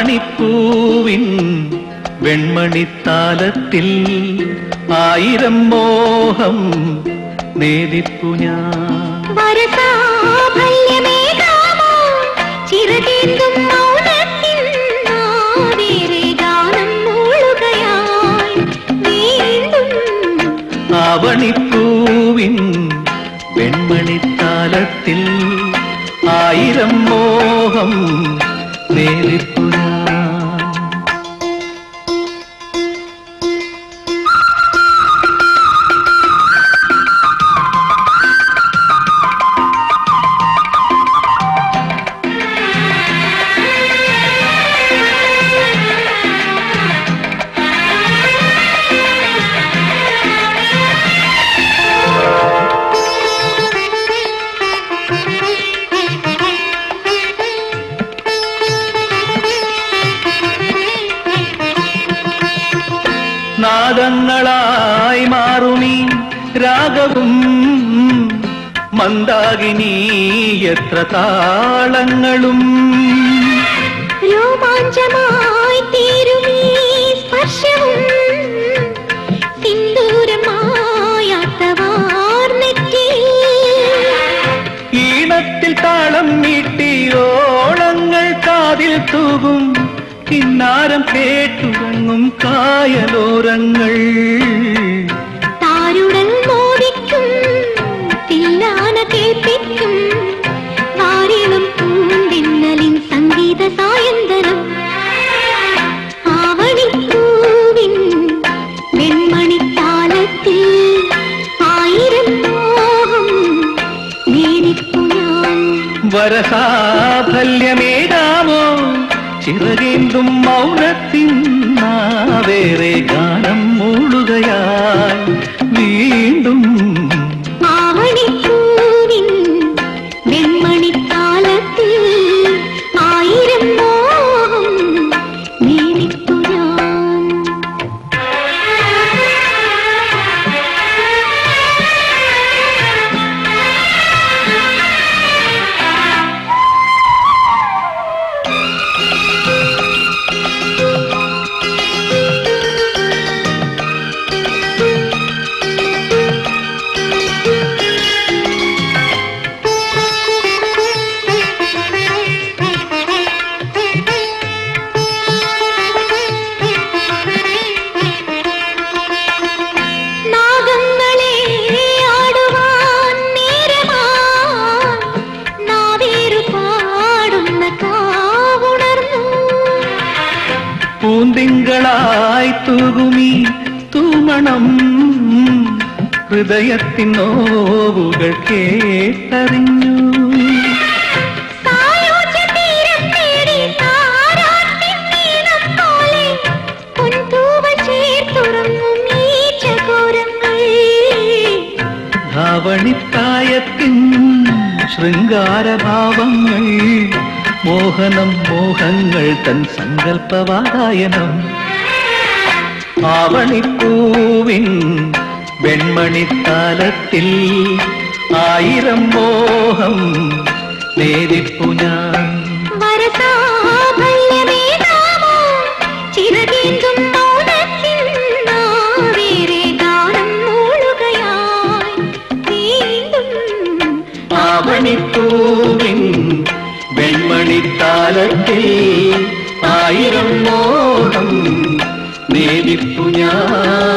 ആവണിപ്പൂവിൻ വെൺമണിത്താലത്തിൽ ആയിരം മോഹം നേദിപ്പു ഞാൻ. ആവണിപ്പൂവിൻ വെൺമണിത്താലത്തിൽ ആയിരം മോഹം നേദിപ്പു ഞാൻ. നാദങ്ങളായി മാറുമീ രാഗവും മന്ദാകിനി എത്ര താളങ്ങളും രോമാഞ്ചമായി തീരുമീ സ്പർശവും സിന്ദൂരമായാത്തവാർന്നെറ്റിൽ ഈണത്തിൽ താളം നീട്ടി ഓളങ്ങൾ കാതിൽ തൂകും കിന്നാരം കേട്ടുറങ്ങും കായലോരങ്ങൾ താരുടൽ മോദിക്കും തില്ലാന കേൾപ്പിക്കും താരിളം പൂന്തിന്നലിൻ സംഗീത സായന്തനം. ആവണിപ്പൂവിൻ വെൺമണിത്താലത്തിൽ ആയിരം മോഹം നേദിപ്പു ഞാൻ. വരസാഫല്യമേകാമോ ചിറകേന്തും മൗനത്തിൻ വേറെ ഗാനം മൂളുകയായി വീണ്ടും. ആവണിപ്പൂവിൻ വെൺമണിത്താലത്തിൽ ആയിരം മോഹം നേദിപ്പു ഞാൻ. പൂന്തിങ്കളായി തൂകുമീ തൂമണം ഹൃദയത്തിൻ നോവുകൾ കേട്ടറിഞ്ഞു. ധാവണിത്തായത്തിൻ ശൃംഗാരഭാവങ്ങൾ മോഹനം മോഹങ്ങൾ തൻ സങ്കൽപ്പവായനം. ആവണിപ്പൂവിൻ വെൺമണിത്താലത്തിൽ ആയിരം മോഹം നേദിപ്പു ഞാൻ. ആവണിപ്പൂവിൻ വെൺമണിത്താലത്തിൽ ആയിരം മോഹം നേദിപ്പു ഞാൻ.